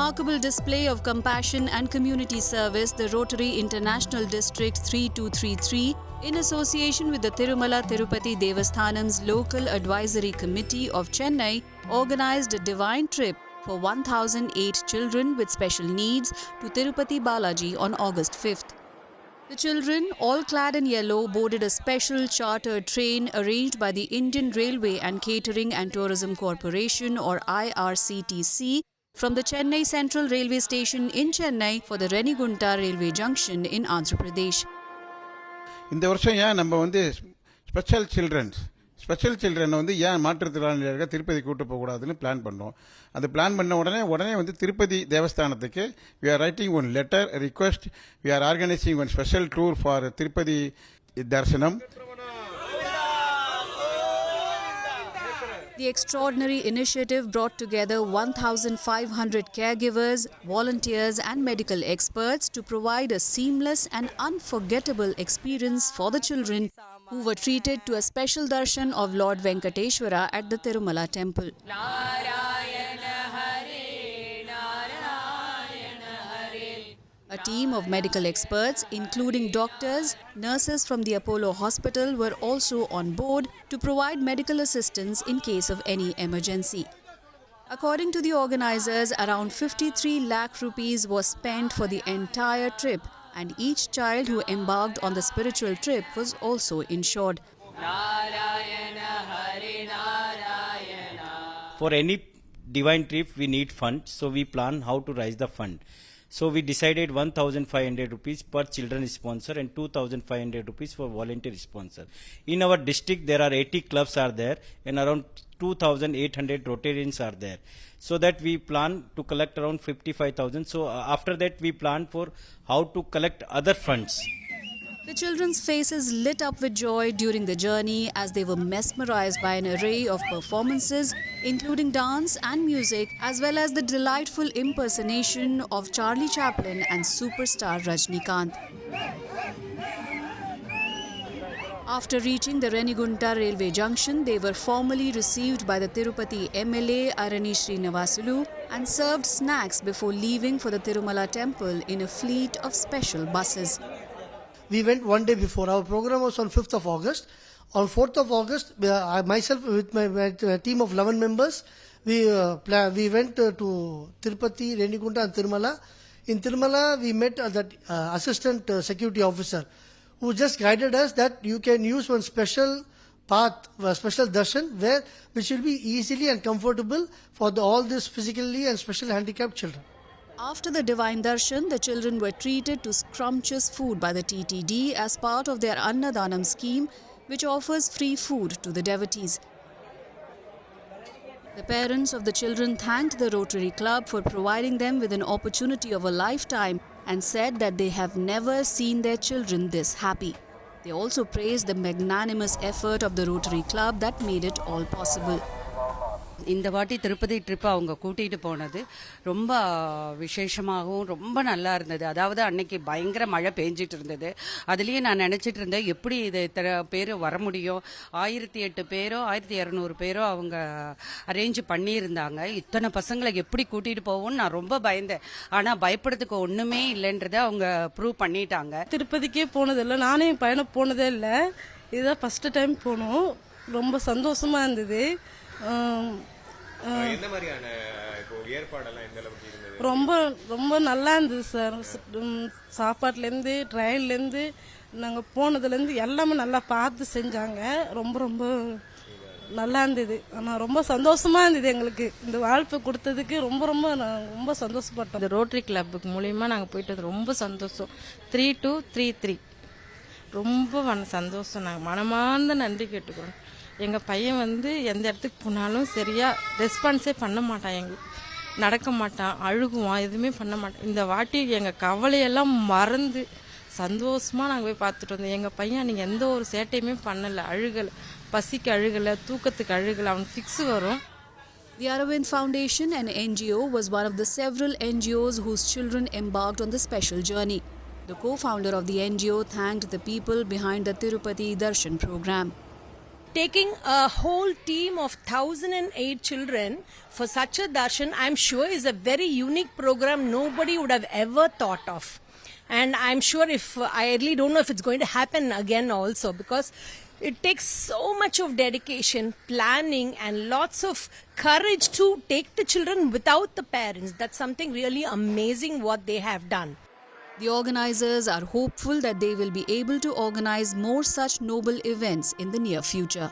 remarkable display of compassion and community service, the Rotary International District 3233, in association with the Tirumala Tirupati Devasthanam's Local Advisory Committee of Chennai, organized a divine trip for 1,008 children with special needs to Tirupati Balaji on August 5th. The children, all clad in yellow, boarded a special chartered train arranged by the Indian Railway and Catering and Tourism Corporation, or IRCTC, from the Chennai Central Railway Station in Chennai for the Renigunta Railway Junction in Andhra Pradesh. இந்த வருஷம் ஏன் நம்ம special children ஏன் மாற்றுத்திறனாளியாக திருப்பதி கூட்டு போகக்கூடாதுன்னு plan பண்ணோம். அது plan பண்ண உடனே Tirupati தேவஸ்தானத்துக்கு we are writing one letter request. We are organizing one special tour for Tirupati Darshanam. The extraordinary initiative brought together 1,500 caregivers, volunteers and medical experts to provide a seamless and unforgettable experience for the children who were treated to a special darshan of Lord Venkateshwara at the Tirumala temple. A team of medical experts, including doctors, nurses from the Apollo Hospital, were also on board to provide medical assistance in case of any emergency. According to the organizers, around 53 lakh rupees was spent for the entire trip, and each child who embarked on the spiritual trip was also insured. For any divine trip, we need funds, so we plan how to raise the fund. So we decided 1,500 rupees per children sponsor and 2,500 rupees for volunteer sponsor. In our district, there are 80 clubs are there and around 2,800 Rotarians are there. So that we plan to collect around 55,000. So after that, we plan for how to collect other funds. The children's faces lit up with joy during the journey as they were mesmerized by an array of performances, including dance and music, as well as the delightful impersonation of Charlie Chaplin and superstar Rajnikant. After reaching the Renigunta railway junction, they were formally received by the Tirupati MLA Arani Srinivasulu and served snacks before leaving for the Tirumala temple in a fleet of special buses. We went one day before. Our program was on 5th of August. On 4th of August, I myself with my team of 11 members, we went to Tirupati, Renigunta and Tirumala. In Tirumala, we met that assistant security officer who just guided us that you can use one special path, special darshan, which will be easily and comfortable for all these physically and special handicapped children. After the divine darshan, the children were treated to scrumptious food by the TTD as part of their Annadanam scheme, which offers free food to the devotees. The parents of the children thanked the Rotary Club for providing them with an opportunity of a lifetime and said that they have never seen their children this happy. They also praised the magnanimous effort of the Rotary Club that made it all possible. இந்த வாட்டி Tirupati trip அவங்க கூட்டிகிட்டு போனது ரொம்ப விசேஷமாகவும் ரொம்ப நல்லா இருந்தது. அதாவது அன்னைக்கு பயங்கர மழை பெஞ்சிட்டு இருந்தது. அதுலேயே நான் நினச்சிட்டு இருந்தேன் எப்படி இது இத்தனை பேர் வர முடியும். 1008 பேரோ 1200 பேரோ அவங்க அரேஞ்ச் பண்ணியிருந்தாங்க. இத்தனை பசங்களை எப்படி கூட்டிகிட்டு போவோம்னு நான் ரொம்ப பயந்தேன். ஆனால் பயப்படுறதுக்கு ஒன்றுமே இல்லைன்றதை அவங்க ப்ரூவ் பண்ணிட்டாங்க. திருப்பதிக்கே போனதில்லை, நானே பயணம் போனதே இல்லை. இதுதான் ஃபஸ்ட்டு டைம் போனோம். ரொம்ப சந்தோஷமாக இருந்தது. ரொம்ப ரொம்ப நல்லா இருந்தது சார். சாப்பாட்டுலேருந்து ட்ரெயின்லேருந்து நாங்கள் போனதுலேருந்து எல்லாமே நல்லா பார்த்து செஞ்சாங்க. ரொம்ப ரொம்ப நல்லா இருந்தது. ஆனால் ரொம்ப சந்தோஷமாக இருந்தது. எங்களுக்கு இந்த வாழ்ப்பு கொடுத்ததுக்கு ரொம்ப ரொம்ப ரொம்ப சந்தோஷப்பட்டோம். இந்த ரோட்டரி கிளப்புக்கு மூலியமாக நாங்கள் போயிட்டு ரொம்ப சந்தோஷம். 3233 ரொம்ப சந்தோஷம். நாங்கள் மனமார்ந்த நன்றி கேட்டுக்கிறோம். எங்கள் பையன் எந்த இடத்துக்கு போனாலும் சரியாக ரெஸ்பான்ஸே பண்ண மாட்டான். எங்களுக்கு நடக்க மாட்டான், அழுகுவான், எதுவுமே பண்ண மாட்டான். இந்த வாட்டி எங்கள் கவலையெல்லாம் மறந்து சந்தோஷமாக நாங்கள் போய் பார்த்துட்டு வந்தோம். எங்கள் பையன் நீங்கள் எந்த ஒரு சேட்டையுமே பண்ணலை, அழுகலை, பசிக்கு அழுகலை, தூக்கத்துக்கு அழுகலை, அவன் ஃபிக்ஸ் வரும். The Aravind Foundation, an NGO, was one of the several NGOs whose children embarked on the special journey. The co-founder of the NGO thanked the people behind the Tirupati Darshan program. taking a whole team of 1,008 children for such a darshan, I'm sure is a very unique program nobody would have ever thought of. And I'm sure I really don't know if it's going to happen again also, because it takes so much of dedication, planning, and lots of courage to take the children without the parents. That's something really amazing what they have done. The organizers are hopeful that they will be able to organize more such noble events in the near future.